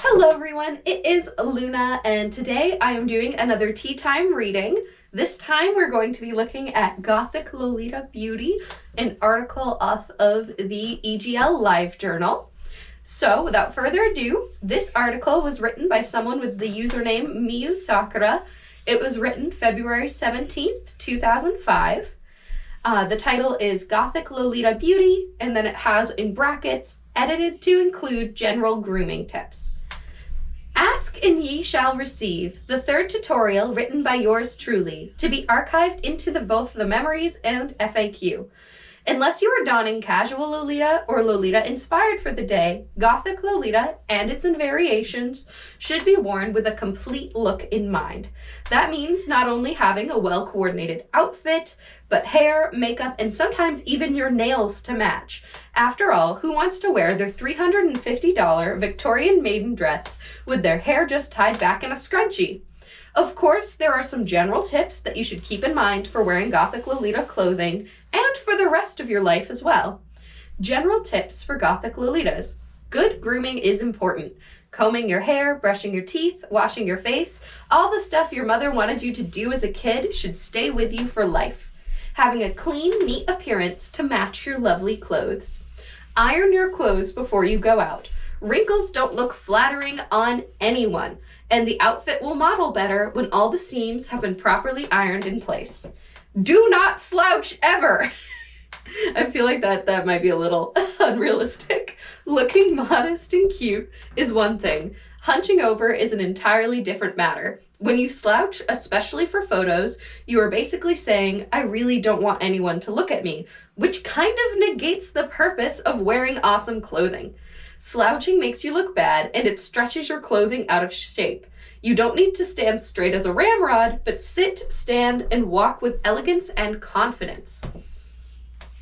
Hello everyone, it is Luna and today I am doing another tea time reading. This time we're going to be looking at Gothic Lolita Beauty, an article off of the EGL Livejournal. So without further ado, this article was written by someone with the username Miyu Sakura. It was written February 17th, 2005. The title is Gothic Lolita Beauty, and then it has in brackets, edited to include general grooming tips. Ask and ye shall receive, the third tutorial written by yours truly, to be archived into both the memories and FAQ. Unless you are donning casual Lolita or Lolita inspired for the day, Gothic Lolita and its variations should be worn with a complete look in mind. That means not only having a well-coordinated outfit, but hair, makeup, and sometimes even your nails to match. After all, who wants to wear their $350 Victorian maiden dress with their hair just tied back in a scrunchie? Of course, there are some general tips that you should keep in mind for wearing Gothic Lolita clothing and for the rest of your life as well. General tips for Gothic Lolitas. Good grooming is important. Combing your hair, brushing your teeth, washing your face, all the stuff your mother wanted you to do as a kid should stay with you for life. Having a clean, neat appearance to match your lovely clothes. Iron your clothes before you go out. Wrinkles don't look flattering on anyone, and the outfit will model better when all the seams have been properly ironed in place. Do not slouch ever! I feel like that might be a little unrealistic. Looking modest and cute is one thing. Hunching over is an entirely different matter. When you slouch, especially for photos, you are basically saying, I really don't want anyone to look at me, which kind of negates the purpose of wearing awesome clothing. Slouching makes you look bad, and it stretches your clothing out of shape. You don't need to stand straight as a ramrod, but sit, stand, and walk with elegance and confidence.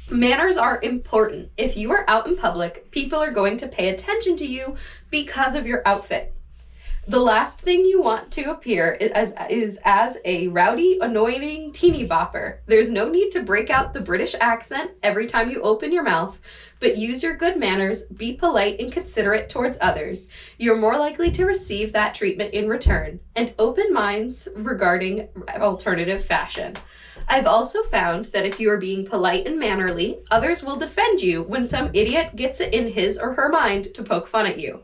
Manners are important. If you are out in public, people are going to pay attention to you because of your outfit. The last thing you want to appear is as a rowdy, annoying teeny bopper. There's no need to break out the British accent every time you open your mouth, but use your good manners, be polite and considerate towards others. You're more likely to receive that treatment in return, and open minds regarding alternative fashion. I've also found that if you are being polite and mannerly, others will defend you when some idiot gets it in his or her mind to poke fun at you.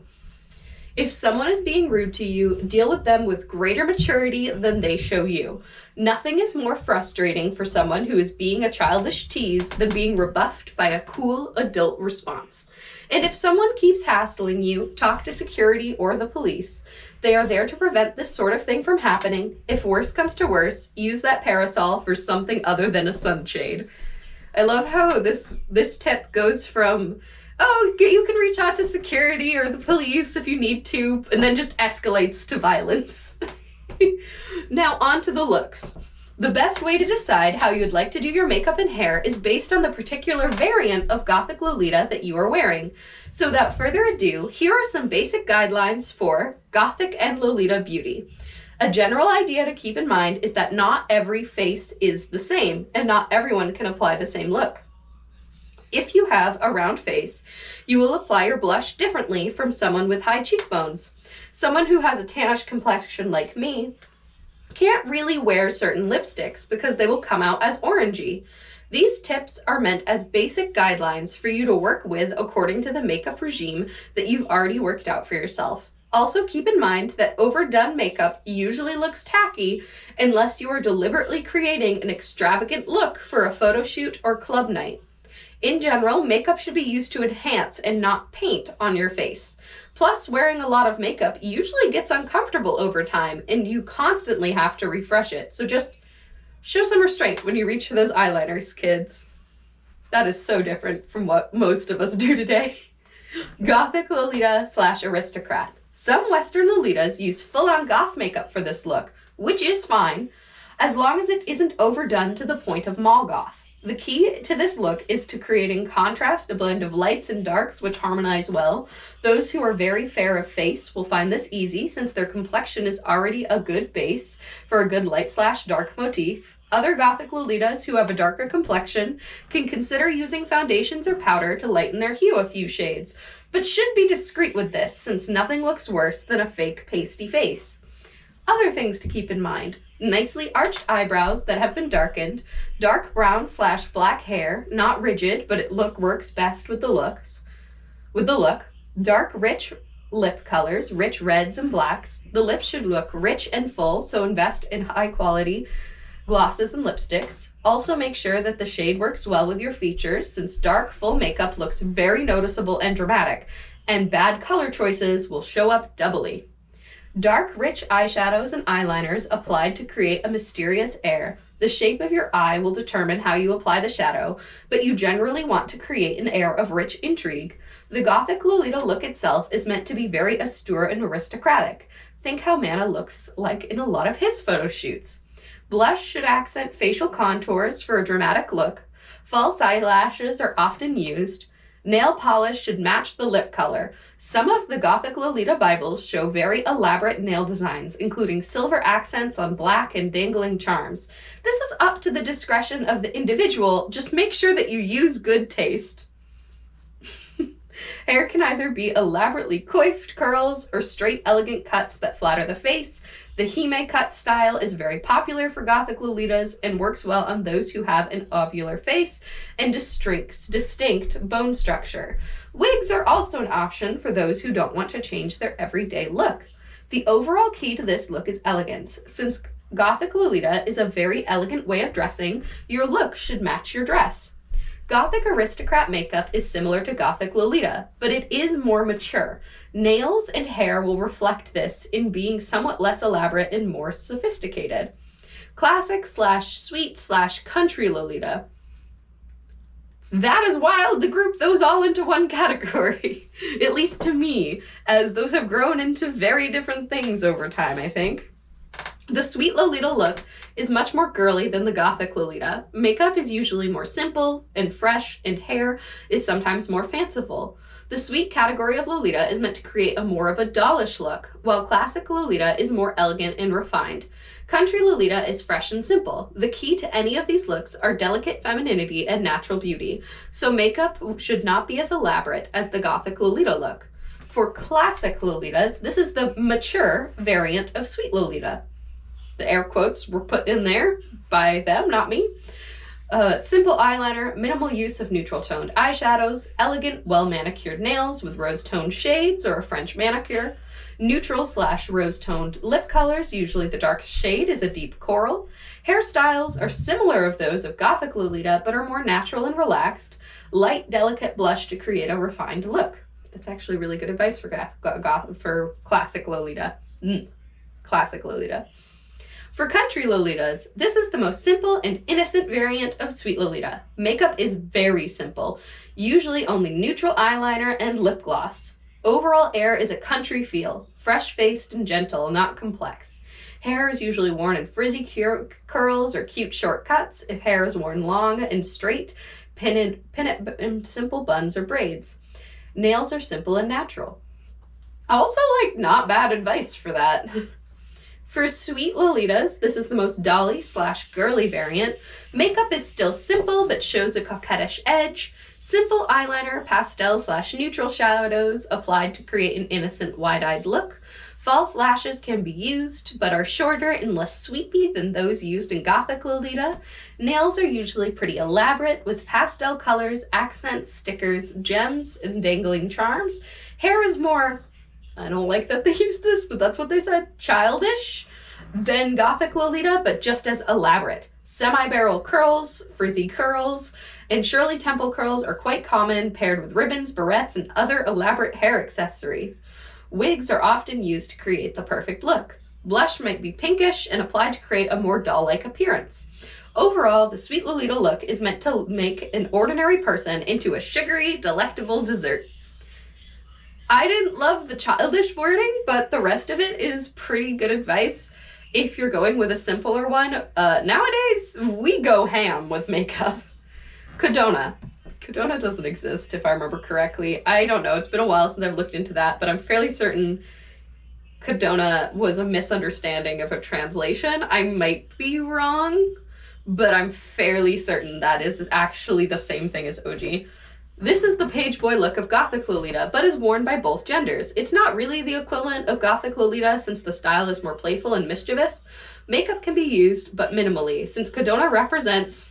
If someone is being rude to you, deal with them with greater maturity than they show you. Nothing is more frustrating for someone who is being a childish tease than being rebuffed by a cool adult response. And if someone keeps hassling you, talk to security or the police. They are there to prevent this sort of thing from happening. If worse comes to worse, use that parasol for something other than a sunshade. I love how this tip goes from, oh, you can reach out to security or the police if you need to, and then just escalates to violence. Now on to the looks. The best way to decide how you'd like to do your makeup and hair is based on the particular variant of Gothic Lolita that you are wearing. So without further ado, here are some basic guidelines for Gothic and Lolita beauty. A general idea to keep in mind is that not every face is the same, and not everyone can apply the same look. If you have a round face, you will apply your blush differently from someone with high cheekbones. Someone who has a tannish complexion like me can't really wear certain lipsticks because they will come out as orangey. These tips are meant as basic guidelines for you to work with according to the makeup regime that you've already worked out for yourself. Also keep in mind that overdone makeup usually looks tacky unless you are deliberately creating an extravagant look for a photo shoot or club night. In general, makeup should be used to enhance and not paint on your face. Plus, wearing a lot of makeup usually gets uncomfortable over time, and you constantly have to refresh it. So just show some restraint when you reach for those eyeliners, kids. That is so different from what most of us do today. Gothic Lolita / aristocrat. Some Western Lolitas use full-on goth makeup for this look, which is fine, as long as it isn't overdone to the point of mall goth. The key to this look is to creating contrast, a blend of lights and darks which harmonize well. Those who are very fair of face will find this easy since their complexion is already a good base for a good light / dark motif. Other Gothic Lolitas who have a darker complexion can consider using foundations or powder to lighten their hue a few shades, but should be discreet with this since nothing looks worse than a fake pasty face. Other things to keep in mind: nicely arched eyebrows that have been darkened, dark brown/black hair, not rigid, but it works best with the look, dark rich lip colors, rich reds and blacks. The lips should look rich and full, so invest in high quality glosses and lipsticks. Also make sure that the shade works well with your features, since dark full makeup looks very noticeable and dramatic, and bad color choices will show up doubly. Dark, rich eyeshadows and eyeliners applied to create a mysterious air. The shape of your eye will determine how you apply the shadow, but you generally want to create an air of rich intrigue. The Gothic Lolita look itself is meant to be very austere and aristocratic. Think how Manna looks like in a lot of his photo shoots. Blush should accent facial contours for a dramatic look. False eyelashes are often used. Nail polish should match the lip color. Some of the Gothic Lolita Bibles show very elaborate nail designs, including silver accents on black and dangling charms. This is up to the discretion of the individual. Just make sure that you use good taste. Hair can either be elaborately coiffed curls or straight, elegant cuts that flatter the face. The hime cut style is very popular for Gothic Lolitas and works well on those who have an ovular face and distinct bone structure. Wigs are also an option for those who don't want to change their everyday look. The overall key to this look is elegance. Since Gothic Lolita is a very elegant way of dressing, your look should match your dress. Gothic aristocrat makeup is similar to Gothic Lolita, but it is more mature. Nails and hair will reflect this in being somewhat less elaborate and more sophisticated. Classic/sweet/country Lolita. That is wild to group those all into one category, at least to me, as those have grown into very different things over time, I think. The sweet Lolita look is much more girly than the Gothic Lolita. Makeup is usually more simple and fresh, and hair is sometimes more fanciful. The sweet category of Lolita is meant to create more of a dollish look, while classic Lolita is more elegant and refined. Country Lolita is fresh and simple. The key to any of these looks are delicate femininity and natural beauty, so makeup should not be as elaborate as the Gothic Lolita look. For classic Lolitas, this is the mature variant of sweet Lolita. The air quotes were put in there by them, not me. Simple eyeliner, minimal use of neutral toned eyeshadows, elegant, well-manicured nails with rose-toned shades or a French manicure, neutral/rose-toned lip colors, usually the darkest shade is a deep coral. Hairstyles are similar of those of Gothic Lolita, but are more natural and relaxed. Light, delicate blush to create a refined look. That's actually really good advice for classic Lolita. Classic Lolita. For country Lolitas, this is the most simple and innocent variant of sweet Lolita. Makeup is very simple, usually only neutral eyeliner and lip gloss. Overall air is a country feel, fresh-faced and gentle, not complex. Hair is usually worn in frizzy curls or cute short cuts. If hair is worn long and straight, pin it in simple buns or braids. Nails are simple and natural. Also, not bad advice for that. For sweet Lolitas, this is the most dolly/girly variant. Makeup is still simple but shows a coquettish edge. Simple eyeliner, pastel/neutral shadows applied to create an innocent, wide-eyed look. False lashes can be used, but are shorter and less sweepy than those used in Gothic Lolita. Nails are usually pretty elaborate, with pastel colors, accents, stickers, gems, and dangling charms. Hair is more, I don't like that they used this, but that's what they said, childish than Gothic Lolita, but just as elaborate. Semi-barrel curls, frizzy curls, and Shirley Temple curls are quite common, paired with ribbons, barrettes, and other elaborate hair accessories. Wigs are often used to create the perfect look. Blush might be pinkish and applied to create a more doll-like appearance. Overall, the sweet Lolita look is meant to make an ordinary person into a sugary, delectable dessert. I didn't love the childish wording, but the rest of it is pretty good advice if you're going with a simpler one. Nowadays, we go ham with makeup. Cadona. Cadona doesn't exist, if I remember correctly. I don't know. It's been a while since I've looked into that, but I'm fairly certain Cadona was a misunderstanding of a translation. I might be wrong, but I'm fairly certain that is actually the same thing as OG. This is the page boy look of Gothic Lolita, but is worn by both genders. It's not really the equivalent of Gothic Lolita since the style is more playful and mischievous. Makeup can be used, but minimally, since Cadona represents...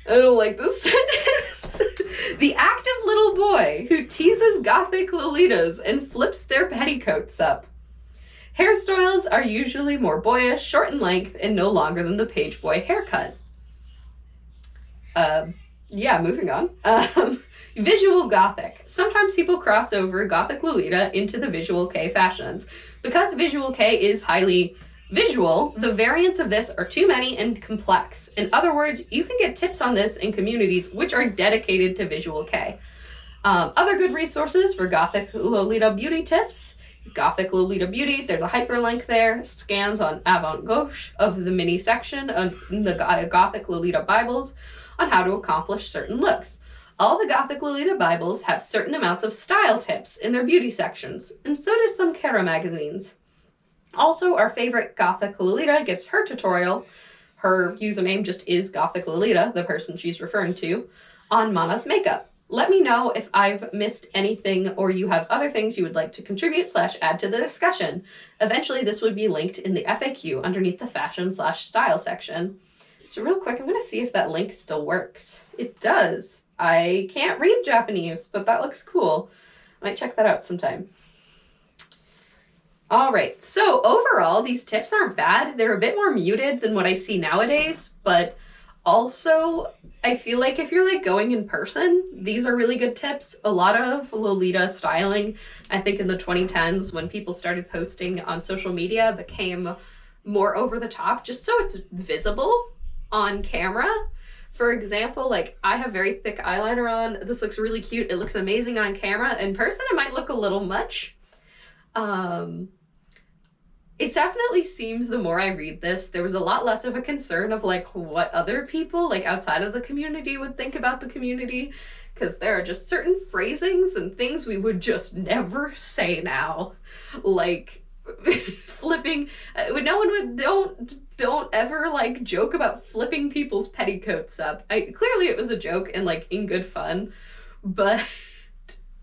I don't like this sentence. The active little boy who teases Gothic Lolitas and flips their petticoats up. Hairstyles are usually more boyish, short in length, and no longer than the page boy haircut. Yeah, moving on. Visual Gothic. Sometimes people cross over Gothic Lolita into the Visual K fashions. Because Visual K is highly visual, the variants of this are too many and complex. In other words, you can get tips on this in communities which are dedicated to Visual K. Other good resources for Gothic Lolita beauty tips. Gothic Lolita Beauty, there's a hyperlink there, scans on avant-gauche of the mini section of the Gothic Lolita Bibles on how to accomplish certain looks. All the Gothic Lolita Bibles have certain amounts of style tips in their beauty sections, and so do some Kara magazines. Also, our favorite Gothic Lolita gives her tutorial, her username just is Gothic Lolita, the person she's referring to, on Mana's makeup. Let me know if I've missed anything or you have other things you would like to contribute / add to the discussion. Eventually, this would be linked in the FAQ underneath the fashion / style section. So real quick, I'm going to see if that link still works. It does. I can't read Japanese, but that looks cool. Might check that out sometime. All right, so overall, these tips aren't bad. They're a bit more muted than what I see nowadays, but also, I feel like if you're like going in person, these are really good tips. A lot of Lolita styling, I think in the 2010s when people started posting on social media, became more over the top just so it's visible on camera. For example, like I have very thick eyeliner on. This looks really cute. It looks amazing on camera. In person, it might look a little much. It definitely seems the more I read this, there was a lot less of a concern of like what other people like outside of the community would think about the community, because there are just certain phrasings and things we would just never say now, like flipping. No one would don't ever like joke about flipping people's petticoats up. Clearly it was a joke and like in good fun, but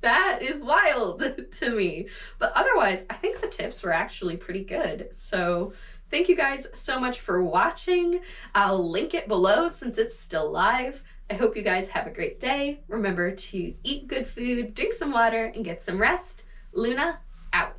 that is wild to me. But otherwise, I think the tips were actually pretty good. So thank you guys so much for watching. I'll link it below since it's still live. I hope you guys have a great day. Remember to eat good food, drink some water, and get some rest. Luna, out.